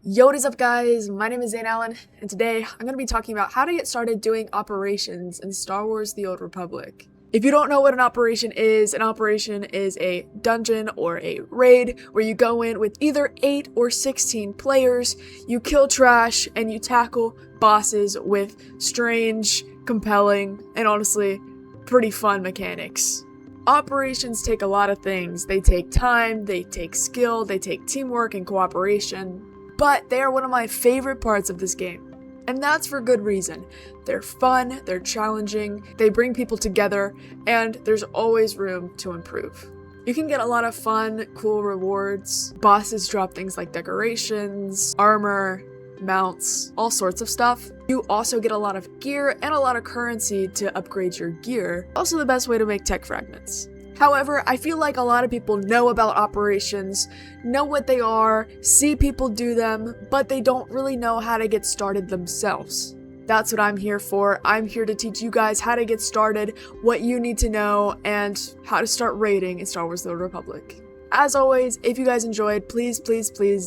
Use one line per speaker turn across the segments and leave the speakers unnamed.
Yo, what is up guys? My name is Zane Allen, and today I'm going to be talking about how to get started doing operations in Star Wars: The Old Republic. If you don't know what an operation is a dungeon or a raid where you go in with either 8 or 16 players, you kill trash, and you tackle bosses with strange, compelling, and honestly, pretty fun mechanics. Operations take a lot of things. They take time, they take skill, they take teamwork and cooperation. But they are one of my favorite parts of this game. And that's for good reason. They're fun, they're challenging, they bring people together, and there's always room to improve. You can get a lot of fun, cool rewards. Bosses drop things like decorations, armor, mounts, all sorts of stuff. You also get a lot of gear and a lot of currency to upgrade your gear. Also the best way to make tech fragments. However, I feel like a lot of people know about operations, know what they are, see people do them, but they don't really know how to get started themselves. That's what I'm here for. I'm here to teach you guys how to get started, what you need to know, and how to start raiding in Star Wars: The Old Republic. As always, if you guys enjoyed, please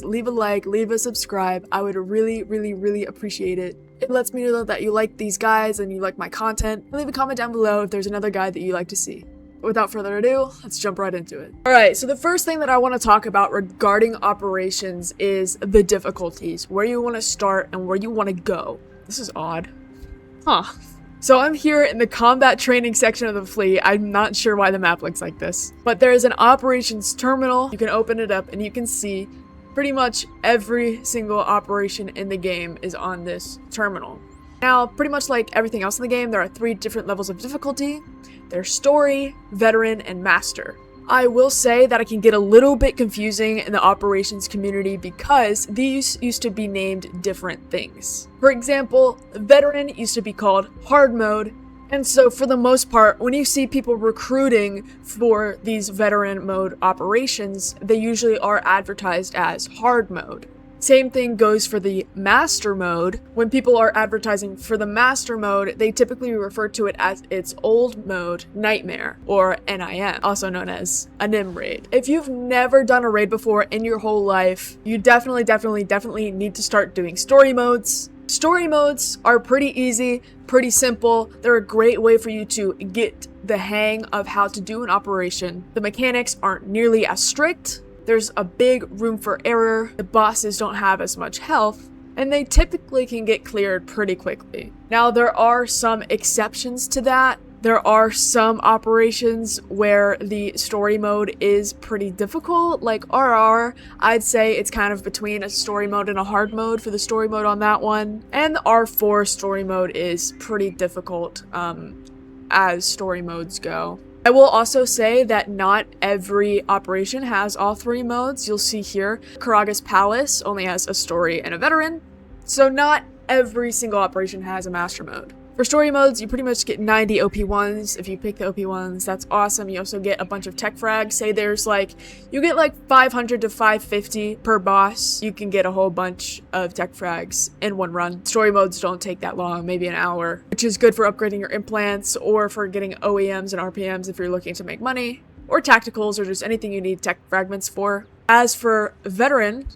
leave a like, leave a subscribe. I would really appreciate it. It lets me know that you like these guys and you like my content. Leave a comment down below if there's another guy that you like to see. Without further ado, let's jump right into it. Alright, so the first thing that I want to talk about regarding operations is the difficulties, where you want to start and where you want to go. This is odd. So I'm here in the combat training section of the fleet. I'm not sure why the map looks like this, but there is an operations terminal. You can open it up and you can see pretty much every single operation in the game is on this terminal. Now, pretty much like everything else in the game, there are 3 different levels of difficulty. There's story, veteran, and master. I will say that it can get a little bit confusing in the operations community because these used to be named different things. For example, veteran used to be called hard mode, and so for the most part, when you see people recruiting for these veteran mode operations, they usually are advertised as hard mode. Same thing goes for the master mode. When people are advertising for the master mode, they typically refer to it as its old mode, Nightmare, or NIM, also known as a NIM raid. If you've never done a raid before in your whole life, you definitely need to start doing story modes. Story modes are pretty easy, pretty simple. They're a great way for you to get the hang of how to do an operation. The mechanics aren't nearly as strict. There's a big room for error, the bosses don't have as much health, and they typically can get cleared pretty quickly. Now, there are some exceptions to that. There are some operations where the story mode is pretty difficult, like RR. I'd say it's kind of between a story mode and a hard mode for the story mode on that one. And the R4 story mode is pretty difficult as story modes go. I will also say that not every operation has all 3 modes. You'll see here, Karaga's Palace only has a story and a veteran, so not every single operation has a master mode. For story modes, you pretty much get 90 OP1s. If you pick the OP1s, that's awesome. You also get a bunch of tech frags. Say there's you get 500 to 550 per boss. You can get a whole bunch of tech frags in one run. Story modes don't take that long, maybe an hour, which is good for upgrading your implants or for getting OEMs and RPMs if you're looking to make money, or tacticals, or just anything you need tech fragments for. As for veteran,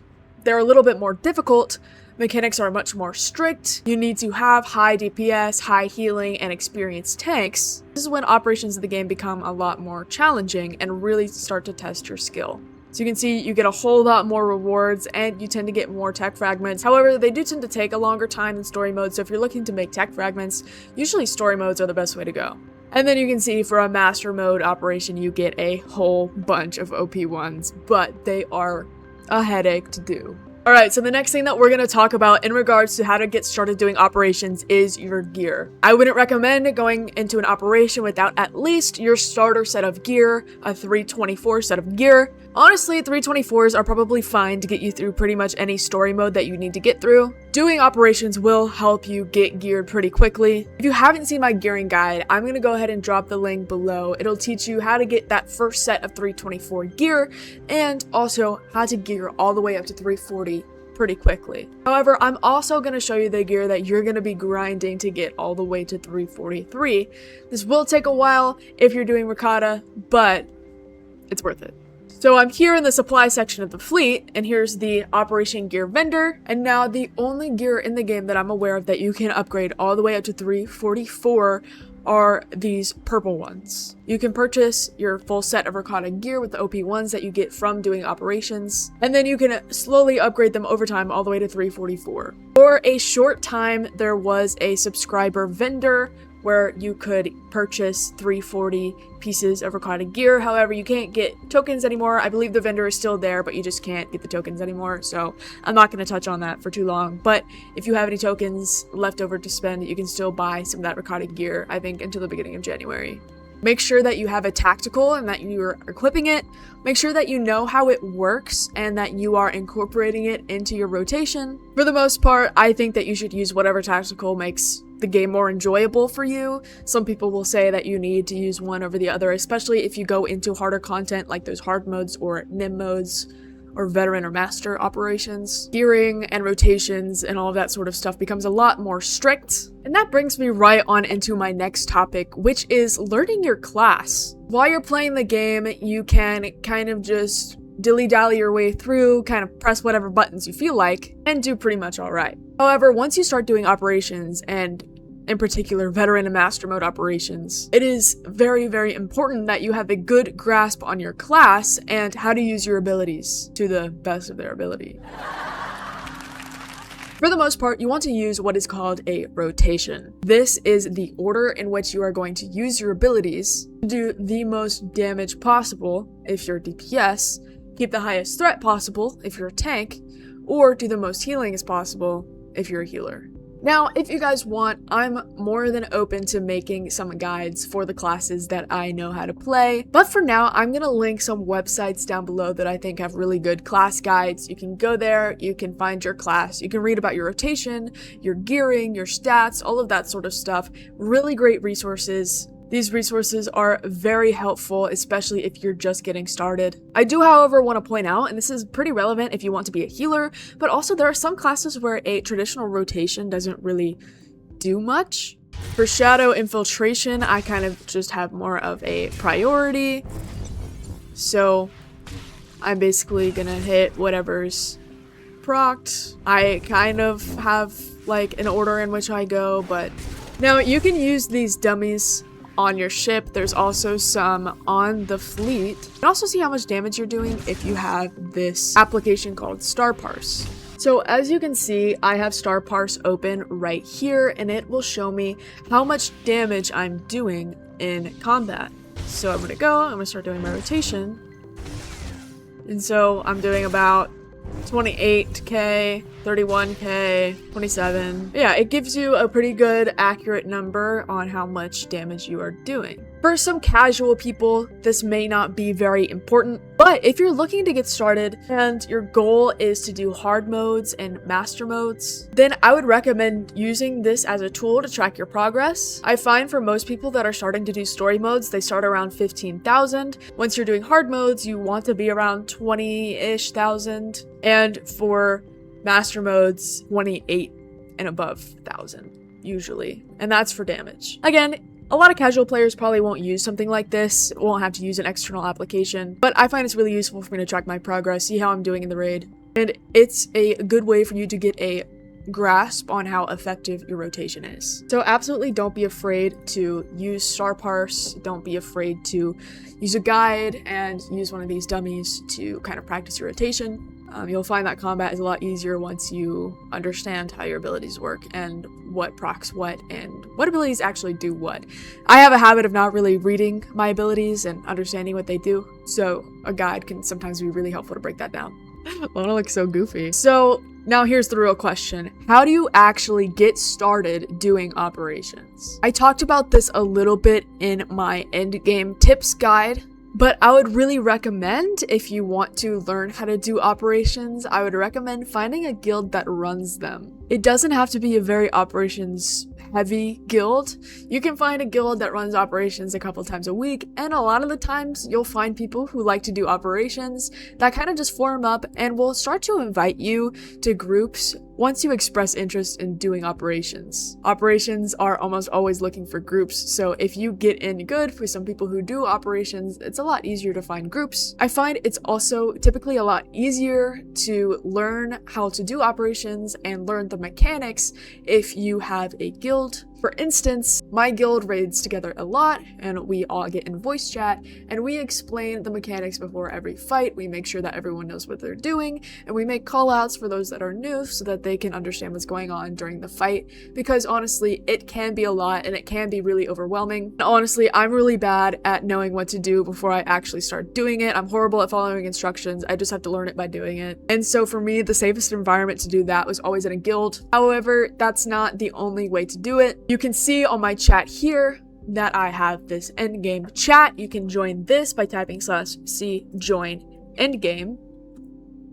they're a little bit more difficult. Mechanics are much more strict. You need to have high DPS, high healing, and experienced tanks. This is when operations of the game become a lot more challenging and really start to test your skill. So you can see you get a whole lot more rewards and you tend to get more tech fragments. However, they do tend to take a longer time than story modes, so if you're looking to make tech fragments, usually story modes are the best way to go. And then you can see for a master mode operation, you get a whole bunch of OP1s, but they are a headache to do. Alright, so the next thing that we're going to talk about in regards to how to get started doing operations is your gear. I wouldn't recommend going into an operation without at least your starter set of gear, a 324 set of gear. Honestly, 324s are probably fine to get you through pretty much any story mode that you need to get through. Doing operations will help you get geared pretty quickly. If you haven't seen my gearing guide, I'm going to go ahead and drop the link below. It'll teach you how to get that first set of 324 gear and also how to gear all the way up to 340 pretty quickly. However, I'm also going to show you the gear that you're going to be grinding to get all the way to 343. This will take a while if you're doing Ricotta, but it's worth it. So I'm here in the supply section of the fleet, and here's the operation gear vendor. And now the only gear in the game that I'm aware of that you can upgrade all the way up to 344 are these purple ones. You can purchase your full set of Ricotta gear with the OP ones that you get from doing operations, and then you can slowly upgrade them over time all the way to 344. For a short time, there was a subscriber vendor where you could purchase 340 pieces of Ricotta gear. However, you can't get tokens anymore. I believe the vendor is still there, but you just can't get the tokens anymore, so I'm not going to touch on that for too long. But if you have any tokens left over to spend, you can still buy some of that Ricotta gear, I think, until the beginning of January. Make sure that you have a tactical and that you're equipping it. Make sure that you know how it works and that you are incorporating it into your rotation. For the most part, I think that you should use whatever tactical makes the game more enjoyable for you. Some people will say that you need to use one over the other, especially if you go into harder content like those hard modes or NIM modes or veteran or master operations. Gearing and rotations and all of that sort of stuff becomes a lot more strict. And that brings me right on into my next topic, which is learning your class. While you're playing the game, you can kind of just dilly-dally your way through, kind of press whatever buttons you feel like, and do pretty much alright. However, once you start doing operations, and in particular veteran and master mode operations, it is very, very important that you have a good grasp on your class and how to use your abilities to the best of their ability. For the most part, you want to use what is called a rotation. This is the order in which you are going to use your abilities to do the most damage possible if you're DPS, keep the highest threat possible if you're a tank, or do the most healing as possible if you're a healer. Now, if you guys want, I'm more than open to making some guides for the classes that I know how to play. But for now, I'm going to link some websites down below that I think have really good class guides. You can go there, you can find your class, you can read about your rotation, your gearing, your stats, all of that sort of stuff. Really great resources. These resources are very helpful, especially if you're just getting started. I do, however, want to point out, and this is pretty relevant if you want to be a healer, but also there are some classes where a traditional rotation doesn't really do much. For Shadow Infiltration, I kind of just have more of a priority. So I'm basically gonna hit whatever's procced. I kind of have like an order in which I go, but now you can use these dummies on your ship. There's also some on the fleet. You can also see how much damage you're doing if you have this application called Star Parse. So as you can see, I have Star Parse open right here, and it will show me how much damage I'm doing in combat. So I'm gonna start doing my rotation. And so I'm doing about 28k, 31k, 27. Yeah, it gives you a pretty good accurate number on how much damage you are doing. For some casual people, this may not be very important, but if you're looking to get started and your goal is to do hard modes and master modes, then I would recommend using this as a tool to track your progress. I find for most people that are starting to do story modes, they start around 15,000. Once you're doing hard modes, you want to be around 20-ish thousand. And for master modes, 28 and above thousand, usually. And that's for damage. Again, a lot of casual players probably won't use something like this, won't have to use an external application, but I find it's really useful for me to track my progress, see how I'm doing in the raid. And it's a good way for you to get a grasp on how effective your rotation is. So absolutely don't be afraid to use Star Parse, don't be afraid to use a guide and use one of these dummies to kind of practice your rotation. You'll find that combat is a lot easier once you understand how your abilities work and what procs what and what abilities actually do what. I have a habit of not really reading my abilities and understanding what they do, so a guide can sometimes be really helpful to break that down. Lana looks so goofy. So now here's the real question. How do you actually get started doing operations? I talked about this a little bit in my endgame tips guide, but I would really recommend, if you want to learn how to do operations, I would recommend finding a guild that runs them. It doesn't have to be a very operations heavy guild. You can find a guild that runs operations a couple times a week, and a lot of the times you'll find people who like to do operations that kind of just form up and will start to invite you to groups once you express interest in doing operations. Operations are almost always looking for groups, so if you get in good with some people who do operations, it's a lot easier to find groups. I find it's also typically a lot easier to learn how to do operations and learn the mechanics if you have a guild. For instance, my guild raids together a lot, and we all get in voice chat, and we explain the mechanics before every fight. We make sure that everyone knows what they're doing, and we make callouts for those that are new so that they can understand what's going on during the fight, because honestly, it can be a lot, and it can be really overwhelming. And honestly, I'm really bad at knowing what to do before I actually start doing it. I'm horrible at following instructions. I just have to learn it by doing it. And so for me, the safest environment to do that was always in a guild. However, that's not the only way to do it. You can see on my chat here that I have this endgame chat. You can join this by typing /c join endgame.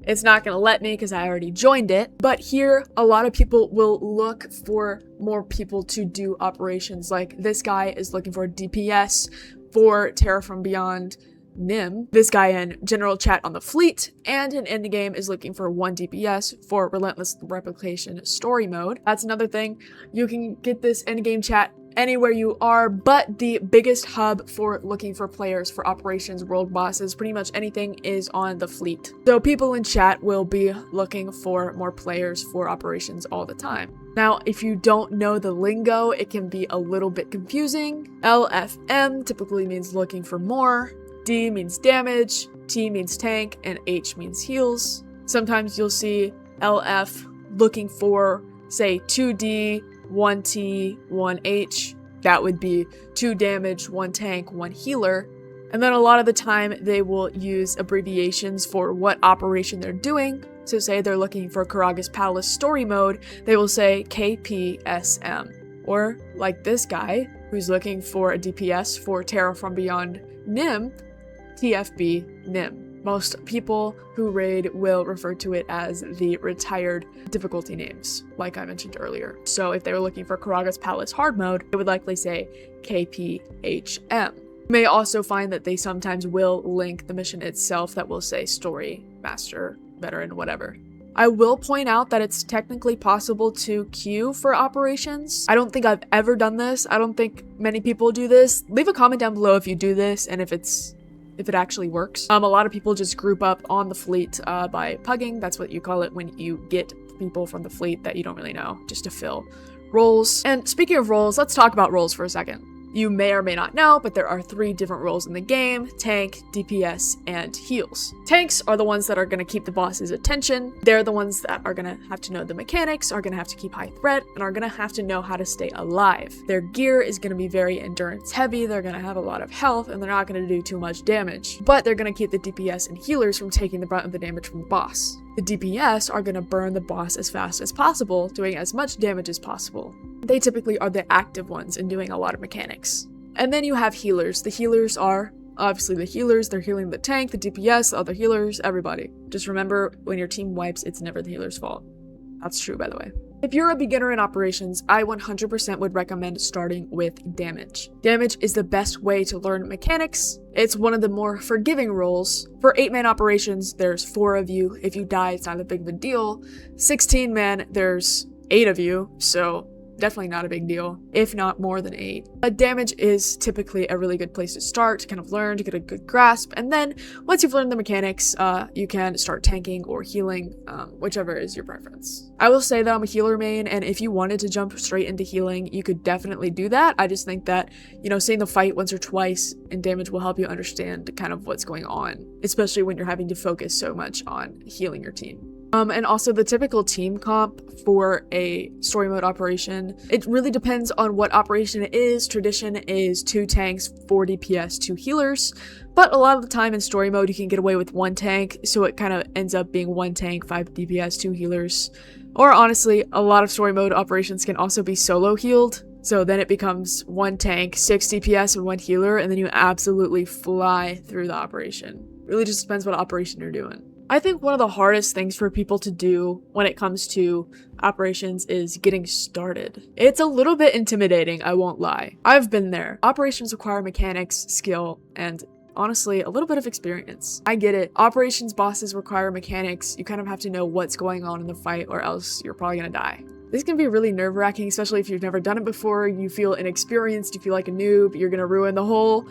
It's not going to let me because I already joined it. But here, a lot of people will look for more people to do operations. Like this guy is looking for a DPS for Terra from Beyond Nim. This guy in general chat on the fleet, and in endgame is looking for 1 DPS for Relentless Replication story mode. That's another thing. You can get this endgame chat anywhere you are, but the biggest hub for looking for players for operations, world bosses, pretty much anything is on the fleet. So people in chat will be looking for more players for operations all the time. Now, if you don't know the lingo, it can be a little bit confusing. LFM typically means looking for more. D means damage, T means tank, and H means heals. Sometimes you'll see LF looking for, say, 2D, 1T, 1H. That would be 2 damage, 1 tank, 1 healer. And then a lot of the time they will use abbreviations for what operation they're doing. So say they're looking for Karagas Palace story mode, they will say KPSM. Or like this guy, who's looking for a DPS for Terra from Beyond Nim, TFB Nim. Most people who raid will refer to it as the retired difficulty names, like I mentioned earlier. So if they were looking for Karagas Palace hard mode, it would likely say KPHM. You may also find that they sometimes will link the mission itself that will say story, master, veteran, whatever. I will point out that it's technically possible to queue for operations. I don't think I've ever done this. I don't think many people do this. Leave a comment down below if you do this and if it actually works. A lot of people just group up on the fleet by pugging. That's what you call it when you get people from the fleet that you don't really know, just to fill roles. And speaking of roles, let's talk about roles for a second. You may or may not know, but there are 3 different roles in the game: tank, DPS, and heals. Tanks are the ones that are going to keep the boss's attention. They're the ones that are going to have to know the mechanics, are going to have to keep high threat, and are going to have to know how to stay alive. Their gear is going to be very endurance heavy, they're going to have a lot of health, and they're not going to do too much damage. But they're going to keep the DPS and healers from taking the brunt of the damage from the boss. The DPS are going to burn the boss as fast as possible, doing as much damage as possible. They typically are the active ones in doing a lot of mechanics. And then you have healers. The healers are obviously the healers. They're healing the tank, the DPS, the other healers, everybody. Just remember, when your team wipes, it's never the healer's fault. That's true, by the way. If you're a beginner in operations, I 100% would recommend starting with damage. Damage is the best way to learn mechanics. It's one of the more forgiving roles. For 8-man operations, there's 4 of you. If you die, it's not a big of a deal. 16-man, there's 8 of you, so definitely not a big deal, if not more than 8. But damage is typically a really good place to start, to kind of learn, to get a good grasp, and then once you've learned the mechanics, you can start tanking or healing, whichever is your preference. I will say that I'm a healer main, and if you wanted to jump straight into healing, you could definitely do that. I just think that, seeing the fight once or twice in damage will help you understand kind of what's going on, especially when you're having to focus so much on healing your team. And also the typical team comp for a story mode operation, it really depends on what operation it is. Tradition is 2 tanks, 4 DPS, 2 healers, but a lot of the time in story mode you can get away with 1 tank, so it kind of ends up being 1 tank, 5 DPS, 2 healers. Or honestly, a lot of story mode operations can also be solo healed, so then it becomes 1 tank, 6 DPS, and 1 healer, and then you absolutely fly through the operation. Really just depends what operation you're doing. I think one of the hardest things for people to do when it comes to operations is getting started. It's a little bit intimidating, I won't lie. I've been there. Operations require mechanics, skill, and honestly, a little bit of experience. I get it. Operations bosses require mechanics. You kind of have to know what's going on in the fight or else you're probably gonna die. This can be really nerve-wracking, especially if you've never done it before. You feel inexperienced, you feel like a noob, you're gonna ruin the whole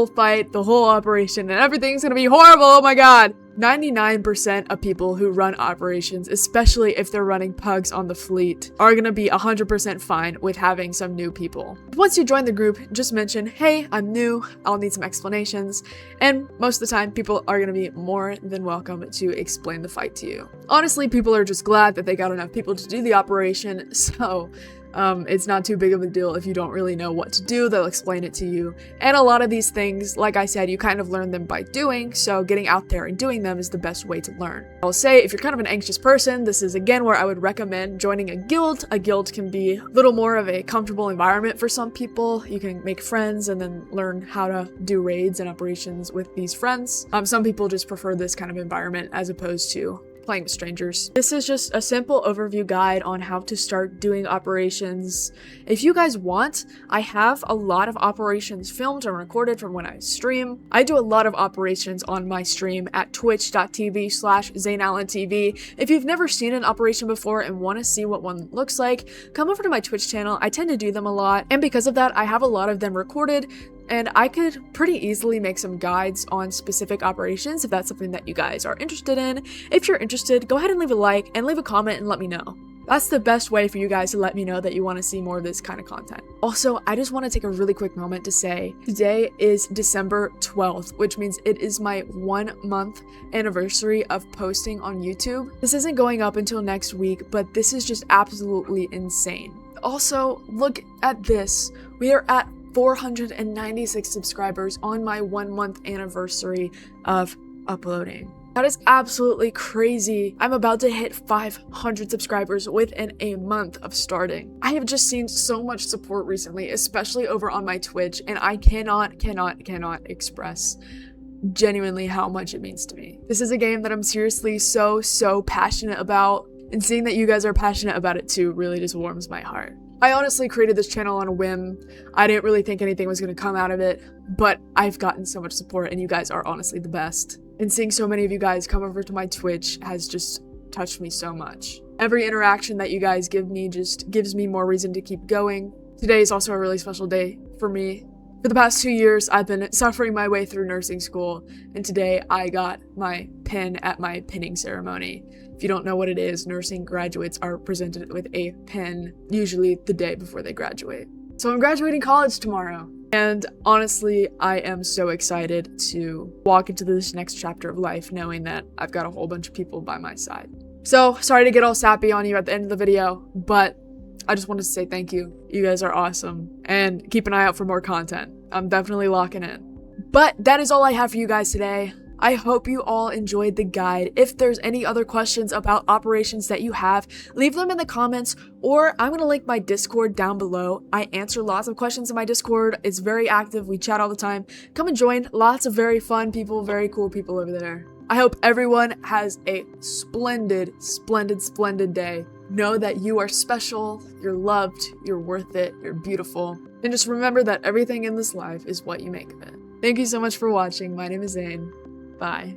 fight, the whole operation, and everything's gonna be horrible, oh my god! 99% of people who run operations, especially if they're running pugs on the fleet, are gonna be 100% fine with having some new people. Once you join the group, just mention, hey, I'm new, I'll need some explanations, and most of the time, people are gonna be more than welcome to explain the fight to you. Honestly, people are just glad that they got enough people to do the operation, so it's not too big of a deal if you don't really know what to do, they'll explain it to you. And a lot of these things, like I said, you kind of learn them by doing, so getting out there and doing them is the best way to learn. I'll say, if you're kind of an anxious person, this is again where I would recommend joining a guild. A guild can be a little more of a comfortable environment for some people. You can make friends and then learn how to do raids and operations with these friends. Some people just prefer this kind of environment as opposed to playing with strangers. This is just a simple overview guide on how to start doing operations. If you guys want, I have a lot of operations filmed and recorded from when I stream. I do a lot of operations on my stream at twitch.tv/ZaneAllenTV. If you've never seen an operation before and want to see what one looks like, come over to my Twitch channel. I tend to do them a lot, and because of that, I have a lot of them recorded. And I could pretty easily make some guides on specific operations if that's something that you guys are interested in. If you're interested, go ahead and leave a like and leave a comment and let me know. That's the best way for you guys to let me know that you want to see more of this kind of content. Also, I just want to take a really quick moment to say today is December 12th, which means it is my 1 month anniversary of posting on YouTube. This isn't going up until next week, but this is just absolutely insane. Also, look at this. We are at 496 subscribers on my 1 month anniversary of uploading. That is absolutely crazy. I'm about to hit 500 subscribers within a month of starting. I have just seen so much support recently, especially over on my Twitch, and I cannot express genuinely how much it means to me. This is a game that I'm seriously so passionate about, and seeing that you guys are passionate about it too really just warms my heart. I honestly created this channel on a whim. I didn't really think anything was going to come out of it, but I've gotten so much support and you guys are honestly the best. And seeing so many of you guys come over to my Twitch has just touched me so much. Every interaction that you guys give me just gives me more reason to keep going. Today is also a really special day for me. For the past 2 years, I've been suffering my way through nursing school, and today I got my pin at my pinning ceremony. If you don't know what it is, nursing graduates are presented with a pin, usually the day before they graduate. So I'm graduating college tomorrow, and honestly, I am so excited to walk into this next chapter of life knowing that I've got a whole bunch of people by my side. So, sorry to get all sappy on you at the end of the video, but I just wanted to say thank you. You guys are awesome, and keep an eye out for more content. I'm definitely locking in. But that is all I have for you guys today. I hope you all enjoyed the guide. If there's any other questions about operations that you have, leave them in the comments, or I'm gonna link my Discord down below. I answer lots of questions in my Discord. It's very active, we chat all the time. Come and join, lots of very fun people, very cool people over there. I hope everyone has a splendid day. Know that you are special, you're loved, you're worth it, you're beautiful. And just remember that everything in this life is what you make of it. Thank you so much for watching. My name is Zane. Bye.